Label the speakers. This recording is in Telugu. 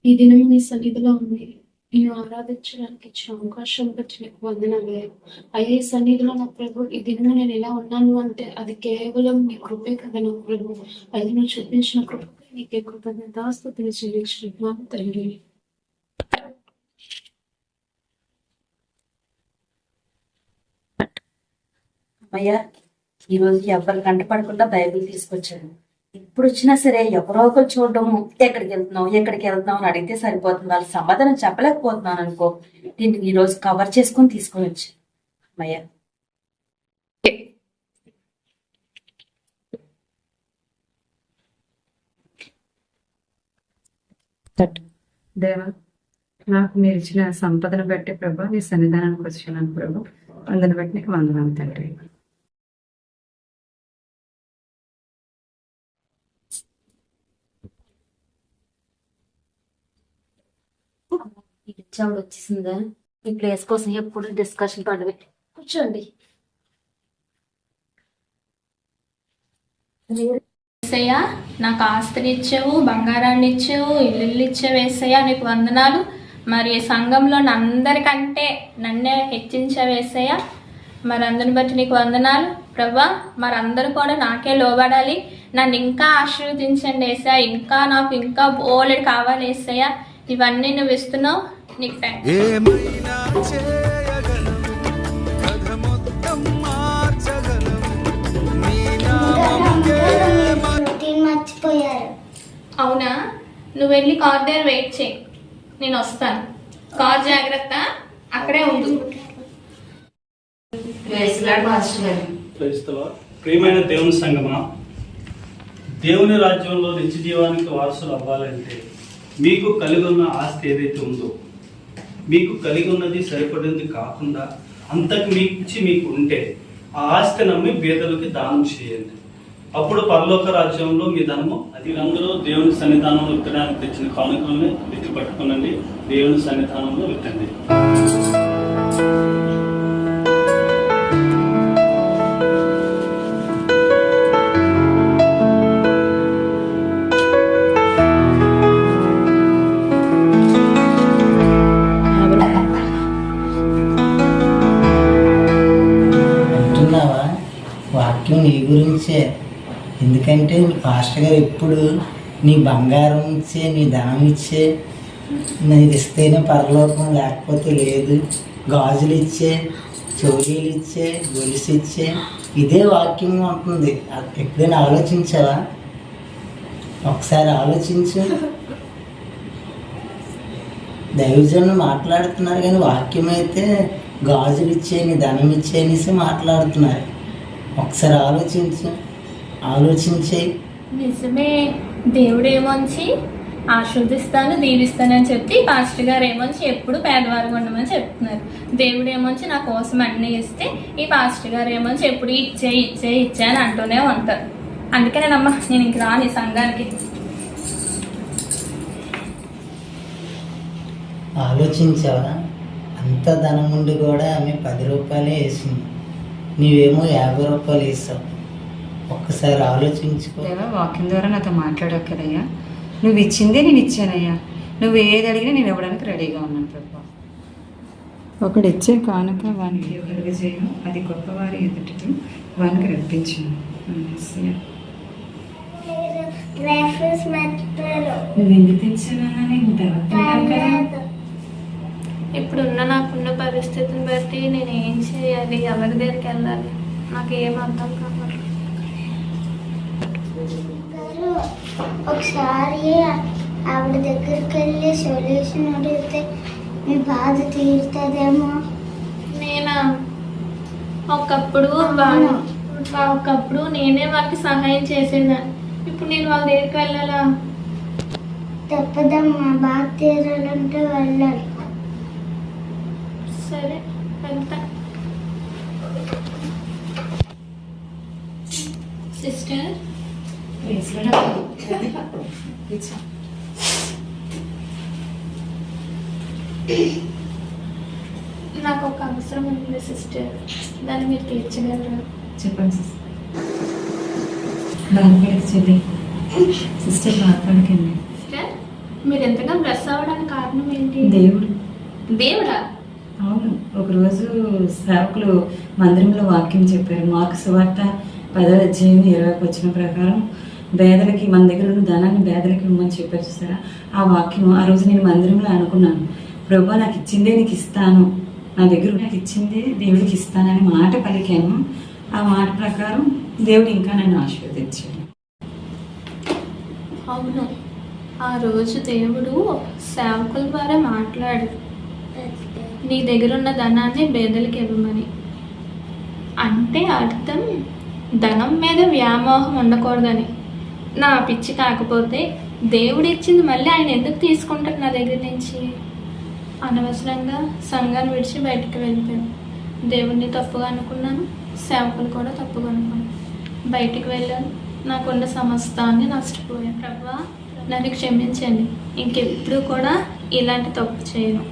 Speaker 1: ఈ దినము నీ సన్నిధిలో ఉంది. నేను ఆరాధించడానికి ఇచ్చిన అవకాశం బట్టి నీకు వందనాలు అయ్యా. ఈ సన్నిధిలో నా ప్రభు, ఈ దినము నేను ఎలా ఉన్నాను అంటే అది కేవలం నీ కృపే కదా నా ప్రభు. అది నువ్వు చూపించిన కృపకి నీకే కృతజ్ఞతాస్తుతులు చెల్లించుకుంటున్నాను తండ్రి.
Speaker 2: అయ్యా, ఈరోజు ఎవరు కంట పడకుండా బైబిల్ తీసుకొచ్చాడు. ఇప్పుడు వచ్చినా సరే ఎవరో ఒకరు చూడడము, ఎక్కడికి వెళ్తున్నావు అని అడిగితే సరిపోతుంది. వాళ్ళు సమాధానం చెప్పలేకపోతున్నాను అనుకో, దీన్ని ఈ రోజు కవర్ చేసుకొని తీసుకొని వచ్చి అయ్యా.
Speaker 3: దేవా, నాకు మీరు ఇచ్చిన సంపదను బట్టి ప్రభా నీ సన్నిధానానికి వచ్చాను ప్రభు. అందుని బట్టి నీకు వందనాలు తండ్రి.
Speaker 2: ఆవిడ వచ్చేసిందా? ఈ ప్లేస్ కోసం ఎప్పుడు డిస్కషన్ పడబెట్టి కూర్చోండి.
Speaker 4: ఏసయ్యా, నాకు ఆస్తిని ఇచ్చావు, బంగారాన్ని ఇచ్చావు, ఇల్లు ఇచ్చావు ఏసయ్యా, నీకు వందనాలు. మరి సంఘంలో అందరికంటే నన్నే హెచ్చించావు ఏసయ్యా, మరి అందుని బట్టి నీకు వందనాలు ప్రభా. మరి అందరూ కూడా నాకే లోబడాలి. నన్ను ఇంకా ఆశీర్వదించండి ఏసయ్యా. ఇంకా నాకు ఇంకా బోలెడు కావాలి ఏసయ్యా. ఇవన్నీ నువ్వు ఇస్తున్నావు, నీకు థాంక్స్. అవునా? నువ్వు వెళ్ళి కార్ దగ్గర వెయిట్ చేయి, నేను వస్తాను. కార్ జాగ్రత్త, అక్కడే ఉండు.
Speaker 5: ప్రియమైన దేవుని సంగమా, దేవుని రాజ్యంలో నిత్య జీవానికి వారసులు అవ్వాలంటే మీకు కలిగి ఉన్న ఆస్తి ఏదైతే ఉందో, మీకు కలిగి ఉన్నది సరిపడింది కాకుండా అంతకు మించి మీకు ఉంటే ఆ ఆస్తి నమ్మి పేదలకి దానం చేయండి. అప్పుడు పరలోక రాజ్యంలో మీ ధనము అది. అందరూ దేవుని సన్నిధానంలో విత్తడానికి తెచ్చిన కానుకలను ఎత్తి పట్టుకునండి, దేవుని సన్నిధానంలో విత్తండి.
Speaker 6: వాక్యం నీ గురించే. ఎందుకంటే పాస్టర్ గారు ఎప్పుడు నీ బంగారం ఇచ్చే, నీ ధనం ఇచ్చే, నీది ఇస్తేనే పరలోకం లేకపోతే లేదు, గాజులు ఇచ్చే, చోరీలు ఇచ్చే, గొలుసు ఇచ్చే, ఇదే వాక్యం ఉంటుంది. ఎప్పుడైనా ఆలోచించావా? ఒకసారి ఆలోచించు. దైవజనులు మాట్లాడుతున్నారు కానీ వాక్యం అయితే గాజులు ఇచ్చే, నీ ధనం ఇచ్చే అనేసి మాట్లాడుతున్నారు. ఒకసారి ఆలోచించే.
Speaker 4: నిజమే, దేవుడు ఏమొంచి ఆశీర్దిస్తాను, దీవిస్తానని చెప్పి పాస్టర్ గారు ఏమొంచి ఎప్పుడు పేదవారికి ఉండమని చెప్తున్నారు. దేవుడు ఏమొంచి నా కోసం అన్నీ ఇస్తే ఈ పాస్టర్ గారు ఏమొంచి ఎప్పుడు ఇచ్చే అని అంటూనే ఉంటారు. అందుకేనేనమ్మా నేను ఇంక రాని సంఘానికి.
Speaker 6: ఆలోచించావా? అంత ధనం ఉండి కూడా ఆమె 10 రూపాయలే వేసింది, నీవేమో 50 రూపాయలు వేసావు. ఒక్కసారి ఆలోచించుకో.
Speaker 3: దేవా, వాక్యం ద్వారా నాతో మాట్లాడావు కదయ్యా. నువ్వు ఇచ్చిందే నేను ఇచ్చానయ్యా. నువ్వు ఏది అడిగినా నేను ఇవ్వడానికి రెడీగా ఉన్నాను ప్రభా. ఒకడు ఇచ్చే కానుక వానికి కలుగజేయను, అది గొప్పవారి ఎదుట వానికి రప్పించును. నువ్వు ఎందుకు తెచ్చానన్నా నేను తర్వాత.
Speaker 4: ఇప్పుడున్న నాకున్న పరిస్థితిని బట్టి నేను ఏం చేయాలి, ఎవరి దగ్గరికి వెళ్ళాలి, నాకు ఏం అర్థం కావాలి.
Speaker 7: ఒకసారి ఆవిడ దగ్గరికి వెళ్ళి సొల్యూషన్ అడిగితే మీ బాధ తీరుతుందేమో.
Speaker 4: నేనా? ఒకప్పుడు నేనే వాళ్ళకి సహాయం చేసేదాన్ని. ఇప్పుడు నేను వాళ్ళ దగ్గరికి వెళ్ళాలా?
Speaker 7: తప్పదమ్మా, బాధ తీరాలంటే వెళ్ళాలి.
Speaker 4: సరే, వెళ్తా. సిస్టర్, నాకు ఒక అవసరం ఉంది సిస్టర్, దాన్ని మీరు తీర్చగలరా?
Speaker 3: చెప్పండి సిస్టర్. బాధపడక చెల్లి, సిస్టర్ బాధపడకండి.
Speaker 4: సిస్టర్ మీరు ఎంతగా బ్లెస్ అవ్వడానికి కారణం ఏంటి?
Speaker 3: దేవుడు.
Speaker 4: దేవుడా?
Speaker 3: అవును, ఒకరోజు సేవకులు మందిరంలో వాక్యం చెప్పారు. మార్కు సువార్త 10వ అధ్యాయం 20వ వచనం ప్రకారం పేదలకి, మన దగ్గర ఉన్న ధనాన్ని పేదలకి ఇవ్వమని చెప్పారు చూసారా. ఆ వాక్యం ఆ రోజు నేను మందిరంలో అనుకున్నాను, ప్రభా నాకు ఇచ్చిందే నీకు ఇస్తాను, నా దగ్గర నాకు ఇచ్చిందే దేవుడికి ఇస్తానని మాట పలికాను. ఆ మాట ప్రకారం దేవుడు ఇంకా నన్ను ఆశీర్వదించాడు.
Speaker 4: అవును, ఆ రోజు దేవుడు సేవకుల ద్వారా మాట్లాడు, నీ దగ్గర ఉన్న ధనాన్ని పేదలకు ఇవ్వమని. అంటే అర్థం ధనం మీద వ్యామోహం ఉండకూడదని. నా పిచ్చి కాకపోతే దేవుడు ఇచ్చింది మళ్ళీ ఆయన ఎందుకు తీసుకుంటారు నా దగ్గర నుంచి? అనవసరంగా సంఘాన్ని విడిచి బయటికి వెళ్ళిపోయాను. దేవుడిని తప్పుగా అనుకున్నాను, సేవకులు కూడా తప్పుగా అనుకున్నాను. బయటికి వెళ్ళాను, నాకున్న సమస్తాన్ని నష్టపోయాను. ప్రభువా నన్ను క్షమించండి, ఇంకెప్పుడు కూడా ఇలాంటి తప్పు చేయను.